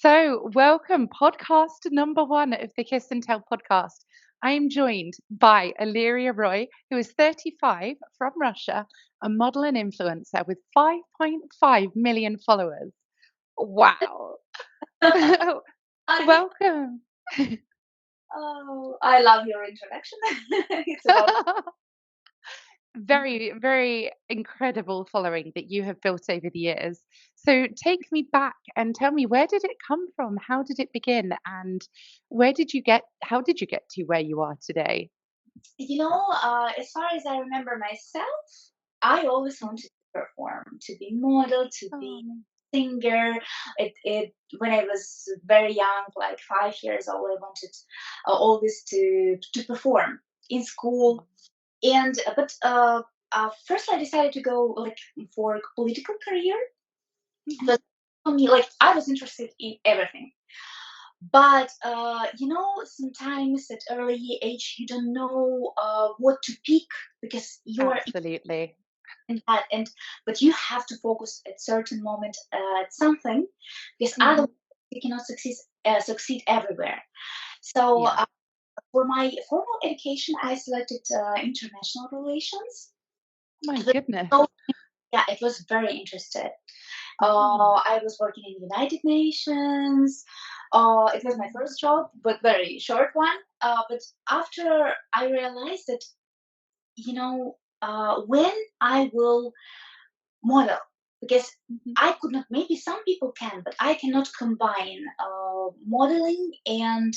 So, welcome, podcast number one of the Kiss and Tell podcast. I am joined by Olyria Roy, who is 35 from Russia, a model and influencer with 5.5 million followers. Wow. I, Welcome. I love your introduction. It's about Very, very incredible following that you have built over the years. So take me back and tell me, where did it come from? How did it begin? And how did you get to where you are today? as far as I remember myself, I always wanted to perform, to be model, to be Oh, singer. It when I was very young, like 5 years old, I wanted always to perform in school. And first, I decided to go like for a political career. mhm. But for me, like I was interested in everything. But sometimes at early age you don't know what to pick because you are Absolutely. in that, and but you have to focus at certain moment at something because Mhm. otherwise you cannot succeed everywhere. So Yeah. for my formal education, I selected international relations. My It was goodness. so, yeah, it was very interesting. Mm. I was working in United Nations. It was my Mm. first job, but very short one. But after I realized that, when I will model, because Mhm. I could not, maybe some people can, but I cannot combine modeling and,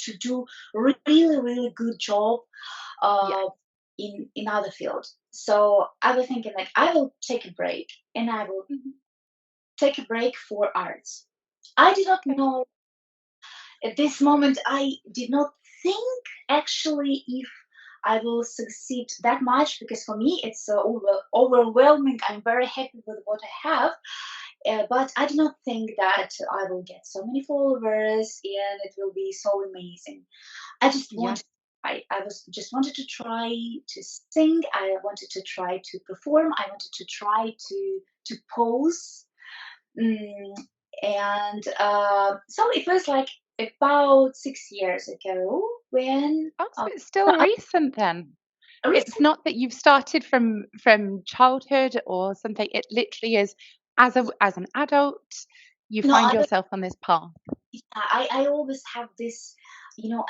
to do really, really good job Yeah. uh, in other fields. So I was thinking like I will take a break and I will Mhm. take a break for arts. I did not Okay. know at this moment, I did not think actually if I will succeed that much because for me it's overwhelming. I'm very happy with what I have, but I do not think that I will get so many followers and it will be so amazing. I just Yeah. wanted. I was just wanted to try to sing. I wanted to try to perform. I wanted to try to pose. Mm, and so it was like about 6 years ago when Oh, so it's still I recent then. It's recently, not that you've started from childhood or something. It literally is as an adult, you find I yourself on this path. yeah, I always have this,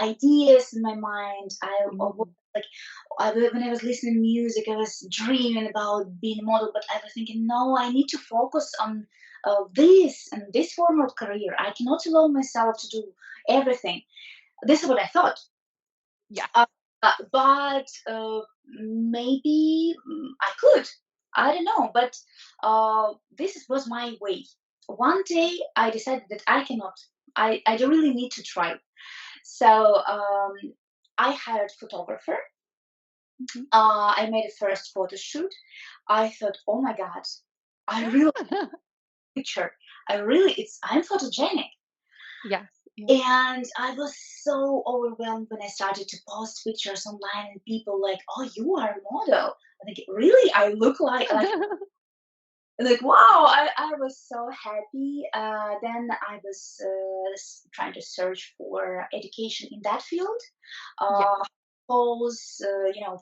ideas in my mind. Mm. Like when I was listening to music, I was dreaming about being a model, but I was thinking, no, I need to focus on this and this form of career. I cannot allow myself to do everything. This is what I thought. Yeah. Uh, but maybe I could. I don't know, but this was my way. One day I decided that I cannot. I don't really need to try. So I hired photographer. Mhm. I made a first photo shoot. I thought, oh my god, I really picture. I'm photogenic. Yes. Yeah. And I was so overwhelmed when I started to post pictures online and people like, "Oh, you are a model." I'm like, really? I look like wow! I was so happy. Then I was trying to search for education in that field. Yeah. Uh, Pose,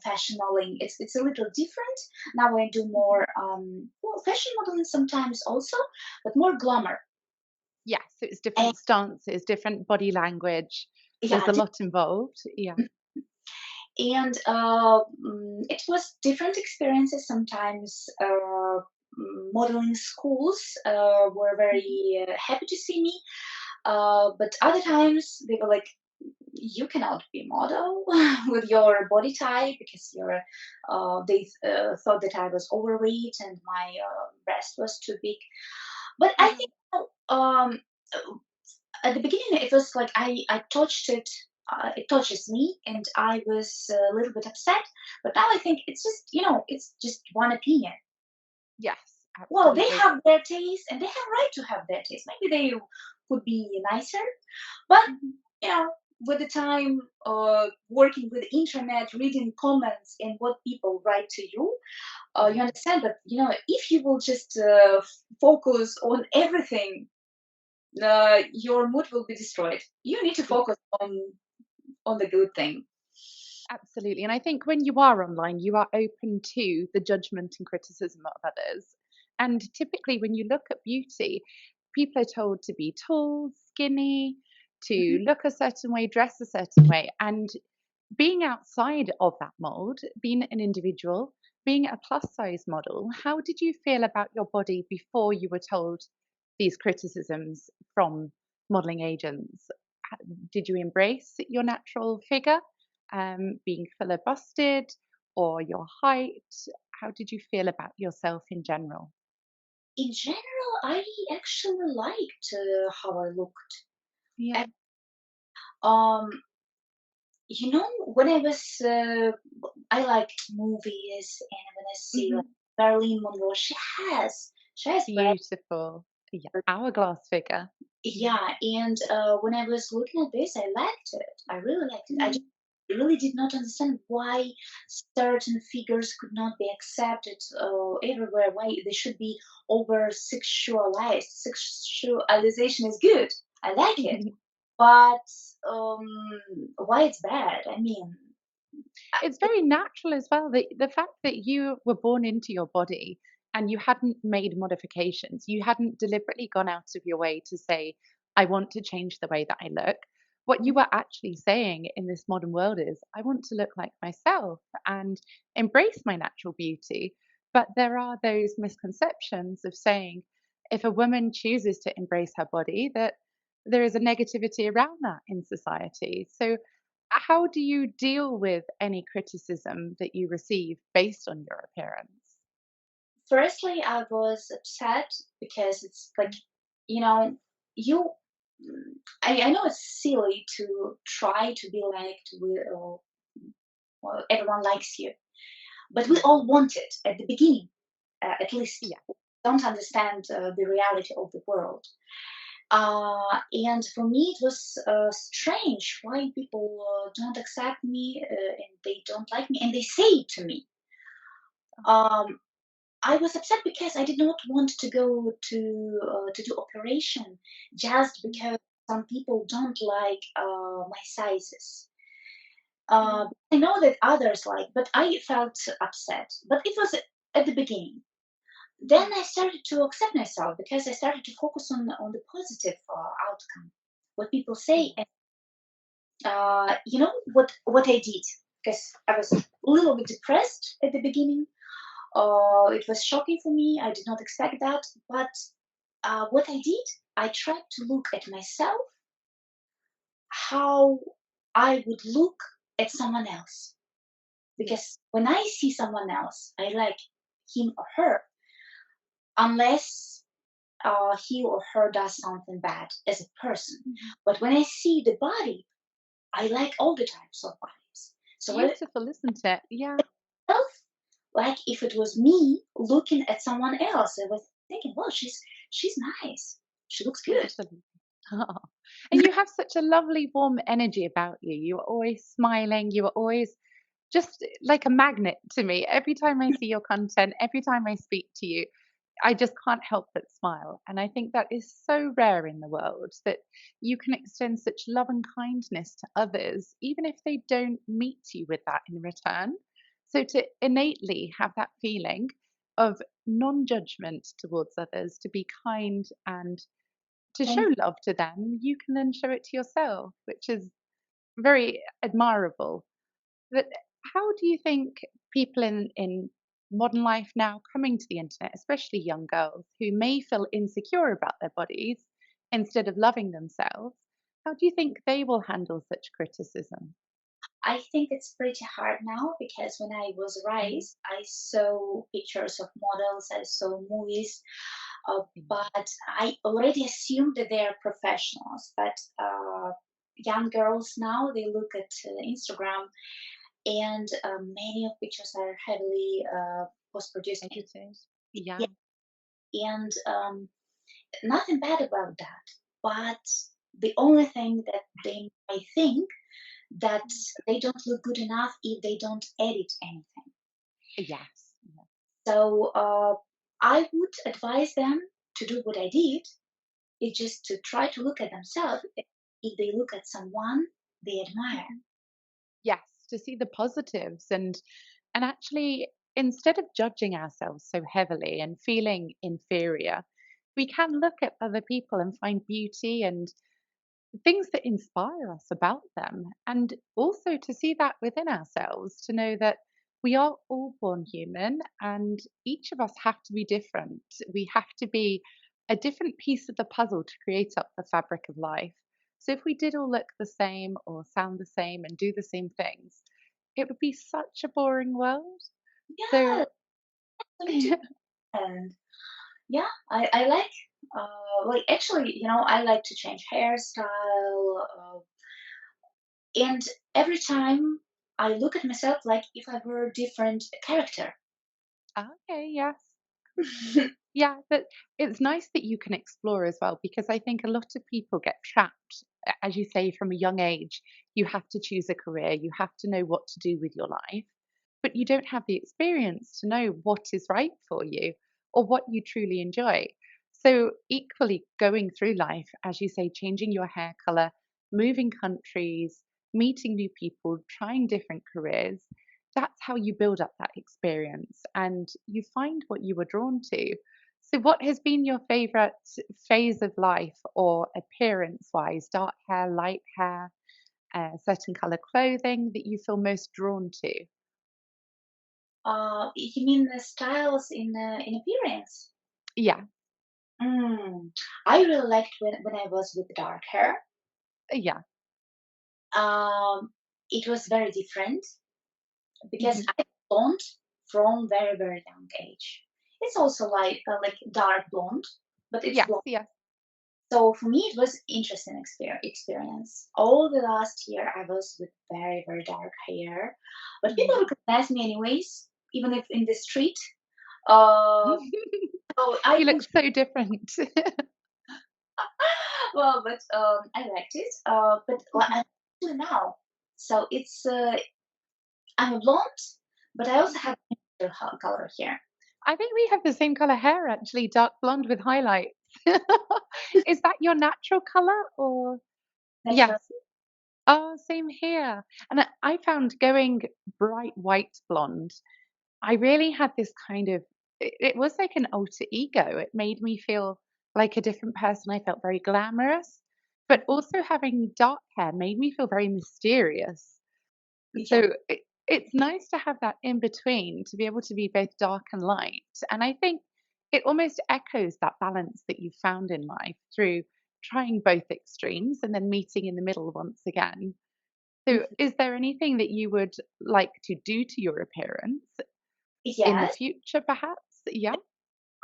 fashion modeling. It's a little different now. I do Mhm. more fashion modeling sometimes also, but more glamour. Yeah. So it's And different stances, different body language. There's yeah, a lot involved. Yeah. and it was different experiences sometimes. Modeling schools were Mhm. very happy to see me, but other times they were like, you cannot be model with your body type because they thought that I was overweight and my breast was too big. But I Mhm. think uh, at the beginning it was like I touched it. It touches me, and I was a little bit upset. But now I think it's just one opinion. Yes. Well, they Absolutely. have their taste, and they have right to have their taste. Maybe they could be nicer, but Mhm. you know, with the time, working with the internet, reading comments and what people write to you, you Yeah. understand that if you will just focus on everything your mood will be destroyed. You need to focus on the good thing. Absolutely. And I think when you are online, you are open to the judgment and criticism of others. And typically, when you look at beauty, people are told to be tall, skinny, Mhm. to look a certain way, dress a certain way. And being outside of that mold, being an individual, being a plus size model, how did you feel about your body before you were told these criticisms from modeling agents? Did you embrace your natural figure, being fuller busted, or your height? How did you feel about yourself in general? In general, I actually liked how I looked. Yeah. Ac- Um, when I was, I like movies, and when I see like Hmm. Marilyn Monroe, she has very, Beautiful. Yeah. Hourglass figure. Yeah. yeah. And when I was looking at this, I liked it. I really liked it. I just Mm. really did not understand why certain figures could not be accepted everywhere. Why they should be over sexualized. Sexualization is good. I like it, but um, why it's bad? I mean, It's very natural as well. The fact that you were born into your body and you hadn't made modifications, you hadn't deliberately gone out of your way to say, I want to change the way that I look. What you were actually saying in this modern world is, I want to look like myself and embrace my natural beauty. But there are those misconceptions of saying, if a woman chooses to embrace her body, that there is a negativity around that in society. So how do you deal with any criticism that you receive based on your appearance? firstly, I was upset because it's like, you know, you. I know it's silly to try to be liked with, well, everyone likes you, but we Yeah, all want it at the beginning, at least. yeah, Don't understand the reality of the world. And for me, it was strange why people don't accept me and they don't like me, and they say it to me. Um, I was upset because I did not want to go to do operation just mm, because some people don't like my sizes. yeah, I know that others like, but I felt upset. But it was at the beginning. yeah, Then I started to accept myself because I started to focus on the positive outcome, what people say. yeah, And you know what I did, because I was a little bit depressed at the beginning. It was shocking for me. I did not expect that. But what I did, I tried to look at myself how I would look at someone else. yeah. Because when I see someone else, I like him or her, unless he or her does something bad as a person. Mhm. But when I see the body, I like all the types of bodies. So what Beautiful, isn't it? Yeah, felt like if it was me looking at someone else, I was thinking, well, she's nice. She looks good. absolutely. Oh. And you have such a lovely, warm energy about you. You are always smiling. You are always just like a magnet to me. Every time I see your content, every time I speak to you, I just can't help but smile. And I think that is so rare in the world that you can extend such love and kindness to others, even if they don't meet you with that in return. So to innately have that feeling of non judgment towards others, to be kind and to show Thank love to them, you can then show it to yourself, which is very admirable. But how do you think people in modern life now coming to the internet, especially young girls who may feel insecure about their bodies instead of loving themselves, how do you think they will handle such criticism? I think it's pretty hard now because when I was Mm. raised, I saw pictures of models, I saw movies, Yeah. but I already assumed that they are professionals. But young girls now, they look at Instagram, and many of pictures are heavily post-produced. Edited. Yeah, Yeah. and nothing bad about that. But the only thing that they might think that they don't look good enough if they don't edit anything. Yes. So I would advise them to do what I did It's just to try to look at themselves if they look at someone they admire. Mhm. Yes, to see the positives and actually instead of judging ourselves so heavily and feeling inferior, we can look at other people and find beauty and things that inspire us about them. And also to see that within ourselves, to know that we are all born human and each of us have to be different. We have to be a different piece of the puzzle to create up the fabric of life. So if we did all look the same or sound the same and do the same things, it would be such a boring world. Yeah, So, me too. And yeah, I like actually, I like to change hairstyle. And every time I look at myself like if I were a different character. okay, yes. Yeah, but it's nice that you can explore as well because I think a lot of people get trapped. As you say, from a young age, you have to choose a career, you have to know what to do with your life, but you don't have the experience to know what is right for you or what you truly enjoy. So, equally, going through life, as you say, changing your hair color, moving countries, meeting new people, trying different careers, that's how you build up that experience and you find what you were drawn to. So, what has been your favorite phase of life or appearance wise? Dark hair, light hair, certain color clothing that you feel most drawn to? You mean the styles in appearance? Yeah, Mm. I really liked when I was with dark hair. yeah, Um, it was very different because hmm, I blonde from very very young age. It's also like dark blonde, but it's yes, blonde. yes. So for me, it was interesting experience. All the last year, I was with very very dark hair, but people Mhm. recognize me anyways, even if in the street. Uh, so I You look so different. well, but I liked it. But Mhm, I'm actually now, so I'm a blonde, but I also mhm. have color here. I think we have the same color hair actually, dark blonde with highlights. Is that your natural color or? Natural. Yes. Oh, same here. And I found going bright white blonde, I really had this kind of, it was like an alter ego. It made me feel like a different person. I felt very glamorous, but also having dark hair made me feel very mysterious. Yeah. So it's nice to have that in between to be able to be both dark and light. And I think it almost echoes that balance that you found in life through trying both extremes and then meeting in the middle once again. So, Mhm. is there anything that you would like to do to your appearance in the Yes, future, perhaps? Yeah.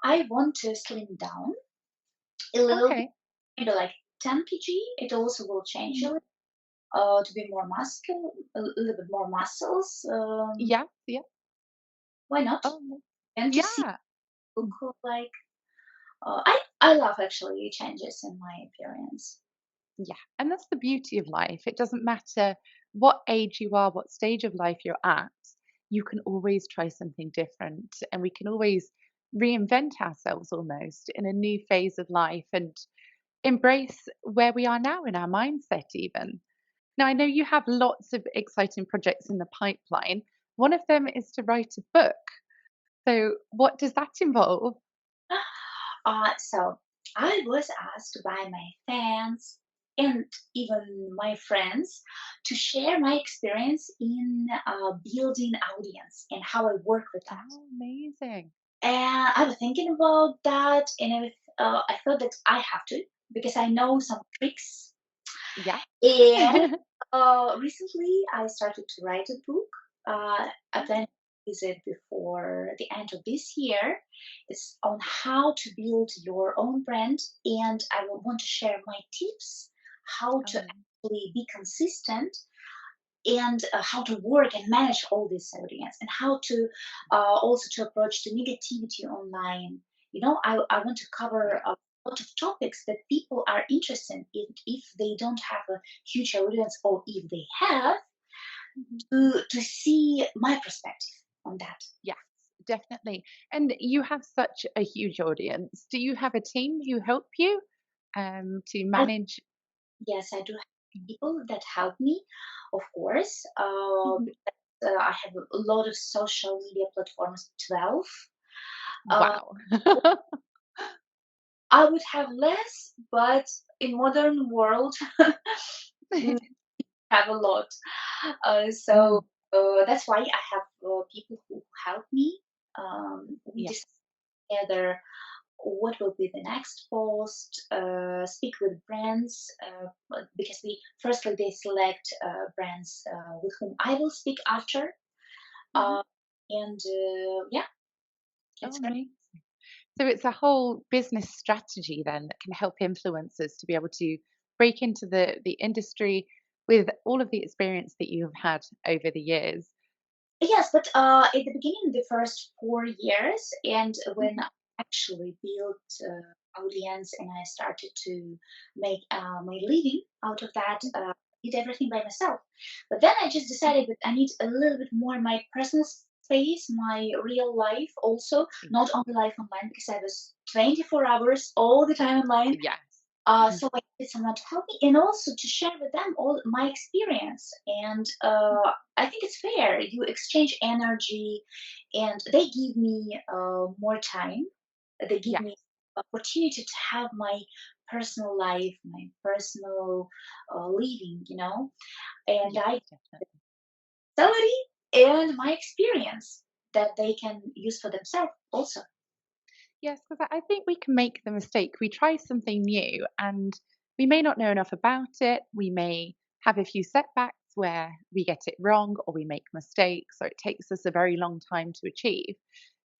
I want to slim down a little bit, Okay. maybe like 10 kg. It also will change a Mhm. little, to be more muscle, a little bit more muscles. Yeah. Yeah. Why not? Oh, no. And to see Yeah. look like I love actually changes in my appearance. Yeah. And that's the beauty of life. It doesn't matter what age you are, what stage of life you're at, you can always try something different. And we can always reinvent ourselves almost in a new phase of life and embrace where we are now in our mindset, even. Now, I know you have lots of exciting projects in the pipeline. One of them is to write a book. So, what does that involve? So I was asked by my fans and even my friends to share my experience in building audience and how I work with that. Oh, amazing. And I was thinking about that, and I thought that I have to because I know some tricks. Yeah. And recently, I started to write a book. I plan to release it before the end of this year. It's on how to build your own brand, and I will want to share my tips how to Oh, actually be consistent and how to work and manage all this audience and how to also to approach the negativity online. I want to cover yeah. a lot of topics that people are interested in if they don't have a huge audience or if they have Mhm. to see my perspective on that. Yes, definitely. And you have such a huge audience. Do you have a team who help you? to I, manage? yes, I do have people that help me, of course. Mhm. I have a lot of social media platforms, 12. Uh, Wow. I would have less, but in modern world, mm, have a lot. So Mm, that's why I have people who help me. We yes. discuss together what will be the next post, speak with brands, because we firstly they select brands with whom I will speak after. Mhm. Uh, and yeah, Oh, it's very. amazing. So it's a whole business strategy then that can help influencers to be able to break into the industry with all of the experience that you have had over the years. Yes, but at the beginning, the first 4 years, and when Mhm. I actually built audience and I started to make my living out of that, Mhm. I did everything by myself. But then I just decided that I need a little bit more my personal space, my real life also, Yeah. not only life online, because I was 24 hours all the time online. Yes. So I needed someone to help me and also to share with them all my experience. And I think it's fair. You exchange energy, and they give me more time. They give Yes. me opportunity to have my personal life, my personal living, and Yes, I definitely. salary and my experience that they can use for themselves also. Yes, because I think we can make the mistake. We try something new and we may not know enough about it. We may have a few setbacks where we get it wrong or we make mistakes or it takes us a very long time to achieve.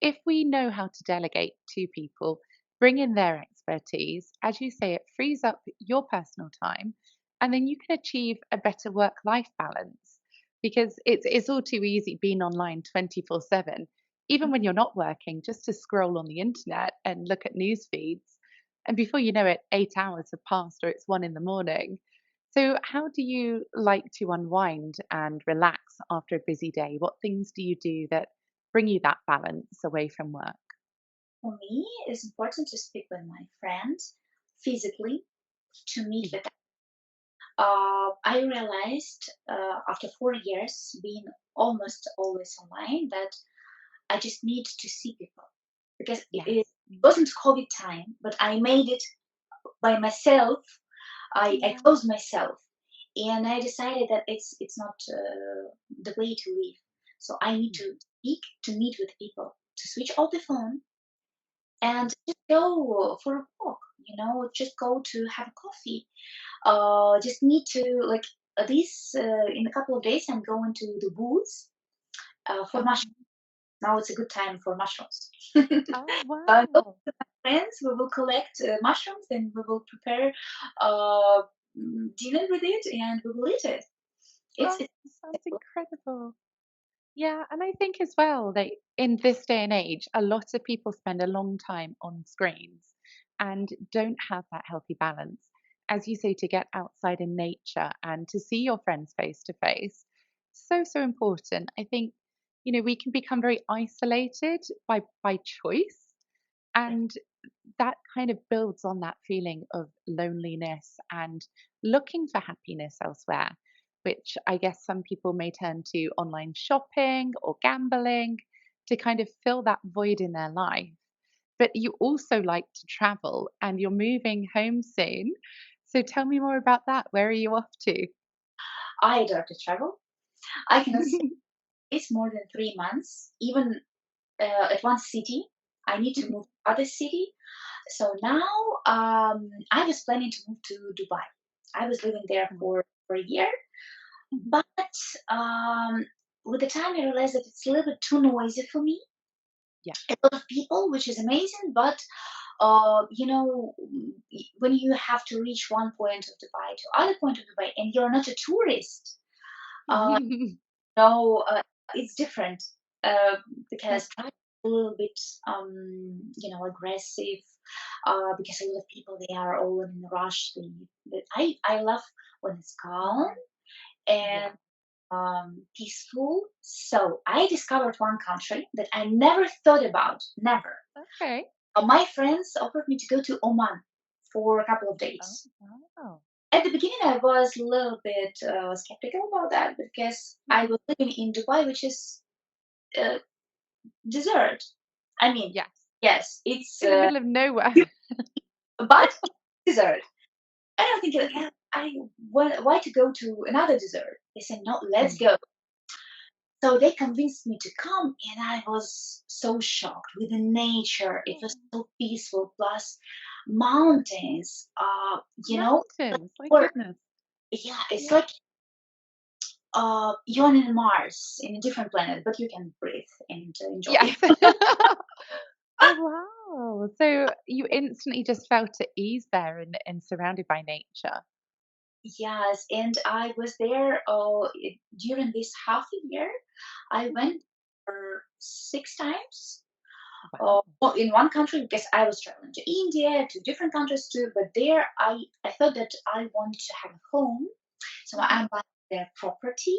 If we know how to delegate to people, bring in their expertise, as you say, it frees up your personal time and then you can achieve a better work life balance because it's all too easy being online 24/7 even when you're not working, just to scroll on the internet and look at news feeds. And before you know it, 8 hours have passed or it's 1 in the morning. So, how do you like to unwind and relax after a busy day? What things do you do that bring you that balance away from work? For me, it's important to speak with my friends physically, to meet Yeah. with. I realized after 4 years being almost always online that I just need to see people because it Yes. wasn't COVID time, but I made it by myself. I Yeah. closed myself, and I decided that it's not the way to live. So I need Yeah. to speak, to meet with people, to switch off the phone and just go for a walk. Just go to have a coffee, just need to like this in a couple of days I'm going to the woods for Oh, mushrooms. Now it's a good time for mushrooms. oh Go wow. with my friends, we will collect mushrooms and we will prepare uh, dinner with it and we will eat it. Oh, It's sounds incredible. Yeah, and I think as well that in this day and age, a lot of people spend a long time on screens and don't have that healthy balance. As you say, to get outside in nature and to see your friends face to face, so important. I think, we can become very isolated by choice, yeah. and that kind of builds on that feeling of loneliness and looking for happiness elsewhere, which I guess some people may turn to online shopping or gambling to kind of fill that void in their life. But you also like to travel and you're moving home soon. So tell me more about that. Where are you off to? I adore to travel. I cannot say it's more than 3 months even at one city. I need to move to other city. So now I was planning to move to Dubai. I was living there for a year, but um, with the time I realized that it's a little bit too noisy for me. Yeah. A lot of people, which is amazing, but when you have to reach one point of Dubai to other point of Dubai, and you're not a tourist, uh, no, it's different uh, because traffic is a little bit, aggressive. Because a lot of people they are all in a rush. I love when it's calm Yeah. and peaceful. So I discovered one country that I never thought about. Never. Okay. My friends offered me to go to Oman. for a couple of Oh, days. wow. At the beginning, I was a little bit skeptical about that because I Mhm. was living in Dubai, which is uh, desert. I mean, Yes. yes, it's In the middle of nowhere. but desert. I don't think like, why to go to another desert? They said no, let's Mm. go. So they convinced me to come, and I was so shocked with the nature. It was Oh, so peaceful. Plus, mountains. mountains. My Or goodness. yeah, it's Yeah. like you're on Mars in a different planet, but you can breathe and enjoy. Yes. Oh, wow. So you instantly just felt at ease there and surrounded by nature. Yes, and I was there during this half a year. I Mhm. went for 6 times. Wow. Well, in one country because I was traveling to India, to different countries too. But there, I thought that I wanted to have a home, so Mhm. I bought their property,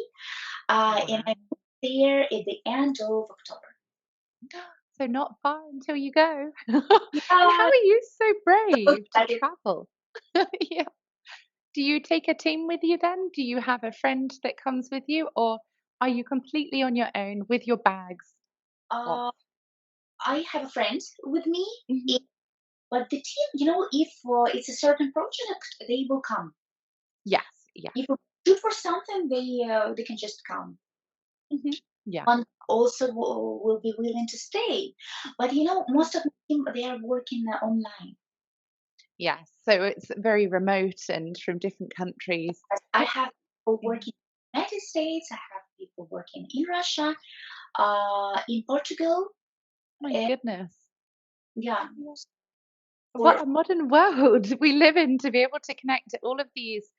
and Wow. I moved there at the end of October. So not far until you go. And how Yeah, are you so so brave to excited. travel? Yeah. Do you take a team with you then? Do you have a friend that comes with you, or are you completely on your own with your bags off? Uh, I have a friend with me, Mhm. i- but the team, if it's a certain project, they will come. Yes, yeah. If we shoot for something, they can just come. Mhm. Yeah. One also will be willing to stay. But Mm. most of the team they are working online. Yes. So it's very remote and from different countries. I But have people yeah, working in the United States. I have people working in Russia, in Portugal. my And goodness. yeah, Yeah. for What a modern world we live in to be able to connect to all of these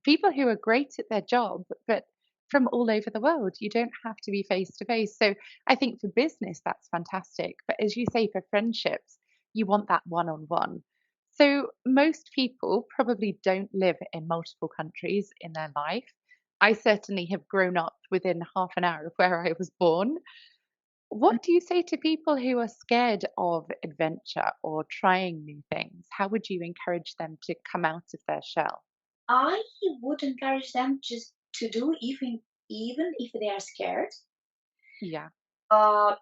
people who are great at their job, but from all over the world. You don't have to be face to face. So I think for business, that's fantastic. But as you say, for friendships, you want that one on one. So most people probably don't live in multiple countries in their life. I certainly have grown up within half an hour of where I was born. What do you say to people who are scared of adventure or trying new things? How would you encourage them to come out of their shell? I would encourage them just to do even if they are scared. Yeah.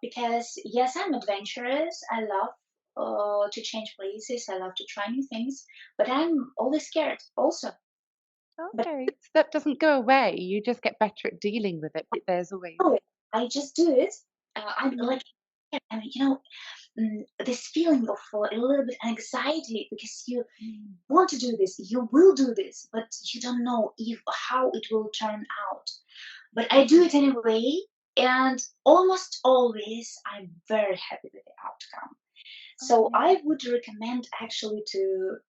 Because yes, I'm adventurous. I love to change places. I love to try new things, but I'm always scared also. But Okay. So that doesn't go away. You just get better at dealing with it, but there's always. do it. I just do it. I'm Yeah. like, I mean, this feeling of a little bit anxiety because you Mm. want to do this, you will do this, but you don't know if how it will turn out. But I do Mhm. it anyway, and almost always I'm very happy with the outcome. So I Amazing. would recommend actually to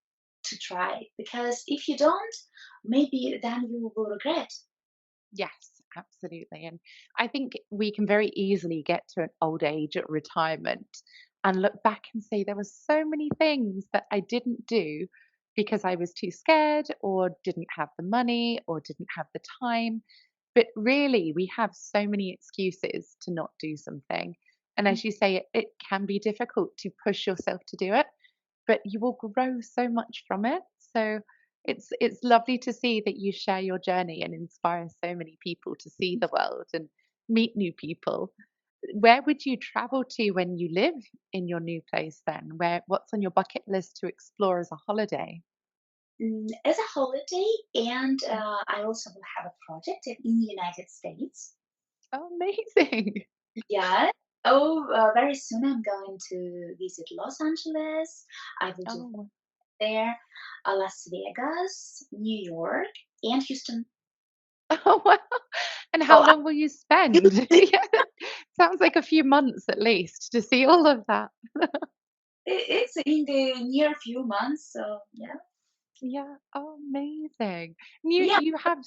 try because if you don't, maybe then you will regret. Yes, absolutely. And I think we can very easily get to an old age at retirement and look back and say there were so many things that I didn't do because I was too scared or didn't have the money or didn't have the time. But really, we have so many excuses to not do something. And as you say, it can be difficult to push yourself to do it, but you will grow so much from it. So it's lovely to see that you share your journey and inspire so many people to see the world and meet new people. Where would you travel to when you live in your new place then? What's on your bucket list to explore as a holiday? As a holiday, and I also will have a project in the United States. Oh, amazing. Yeah. Oh, very soon I'm going to visit Los Angeles. I will do Oh, there, Las Vegas, New York, and Houston. oh wow. And how Oh, long will you spend? Yeah, sounds like a few months at least to see all of that. it's in the near few months, so yeah. Yeah, oh, amazing. And you Yeah, you have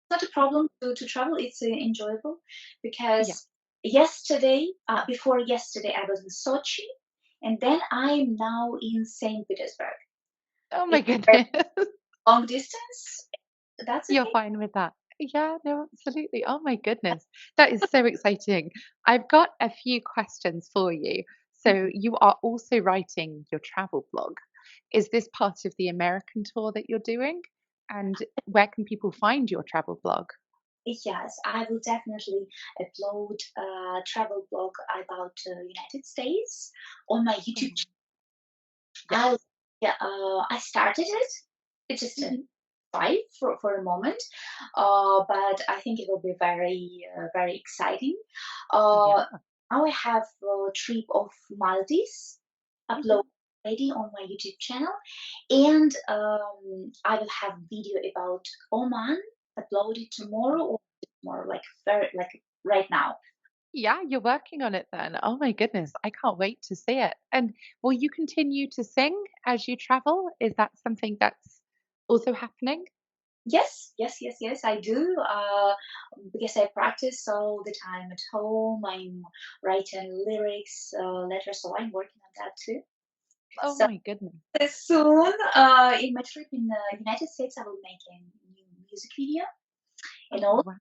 not a problem to travel. It's enjoyable yeah. because before yesterday, I was in Sochi, and then I'm now in St. Petersburg. Oh my It's a goodness. long distance. That's You're okay. fine with that. Yeah, no, absolutely. Oh my goodness. That is so exciting. I've got a few questions for you. So Mhm. you are also writing your travel blog. Is this part of the American tour that you're doing? And where can people find your travel blog? Yes, I will definitely upload a travel blog about United States on my YouTube. Oh, I yes. Yeah, I started it. It's just a Mhm. five for a moment, but I think it will be very exciting. Uh, Yeah. Now I have a trip of Maldives uploaded Mhm. already on my YouTube channel, and I will have video about Oman uploaded tomorrow or tomorrow, like very like right now. Yeah, you're working on it then. Oh my goodness, I can't wait to see it. And will you continue to sing as you travel? Is that something that's also happening? Yes, yes, yes, yes, I do. Because I practice all the time at home. I'm writing lyrics, letters, so I'm working on that too. Oh So my goodness. soon, in my trip in the United States, I will make a new music video and Oh all wow.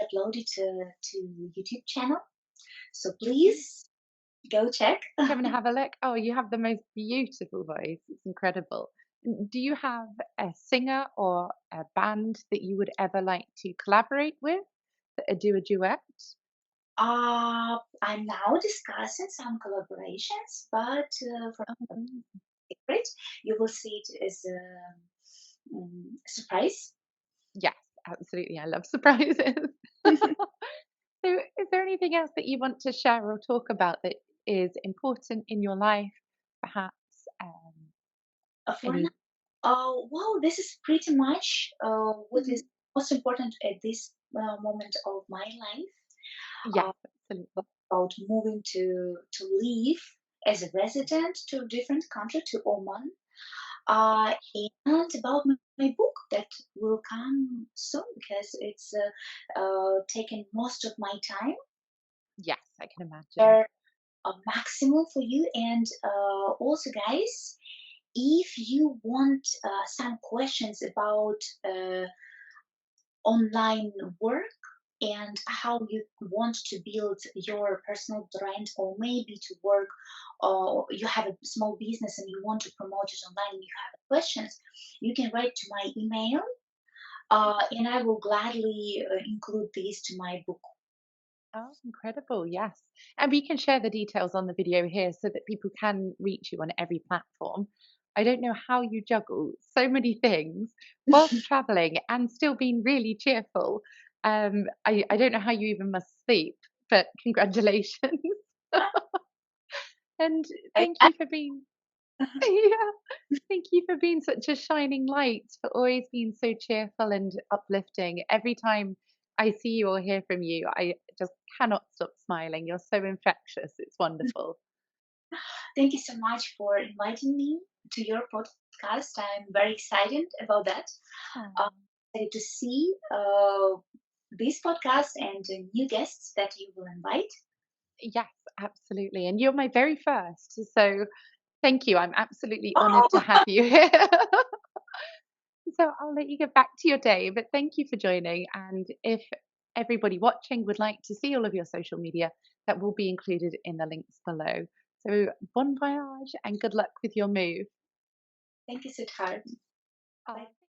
upload it to YouTube channel. So please go check. Come and have a look. Oh, you have the most beautiful voice. It's incredible. Do you have a singer or a band that you would ever like to collaborate with, do a duet? I'm now discussing some collaborations, but for Oh, amazing. secret, you will see it as a surprise. Yes, absolutely. I love surprises. So, is there anything else that you want to share or talk about that is important in your life? Perhaps For now, any. well, this is pretty much what is Mhm. most important at this moment of my life. Yes, Uh, absolutely. about moving to live as a resident to a different country, to Oman, uh, and about my book that will come soon because it's taken most of my time. Yes, I can imagine. There a maximum for you, and also, guys, if you want some questions about online work and how you want to build your personal brand, or maybe to work, or you have a small business and you want to promote it online and you have questions, you can write to my email, and I will gladly include these to my book. Oh, incredible. Yes. And we can share the details on the video here so that people can reach you on every platform. I don't know how you juggle so many things whilst traveling and still being really cheerful. I don't know how you even must sleep, but congratulations. And thank I, you for being, yeah, thank you for being such a shining light, for always being so cheerful and uplifting. Every time I see you or hear from you, I just cannot stop smiling. You're so infectious. It's wonderful. Thank you so much for inviting me to your podcast. I'm very excited about that. Oh, Excited to see this podcast and the new guests that you will invite. yes, absolutely. And you're my very first. So thank you. I'm absolutely honored to Oh, have you here. So I'll let you get back to your day, but thank you for joining. And if everybody watching would like to see all of your social media, that will be included in the links below. So bon voyage and good luck with your move. thank you, sweetheart. Bye. Oh,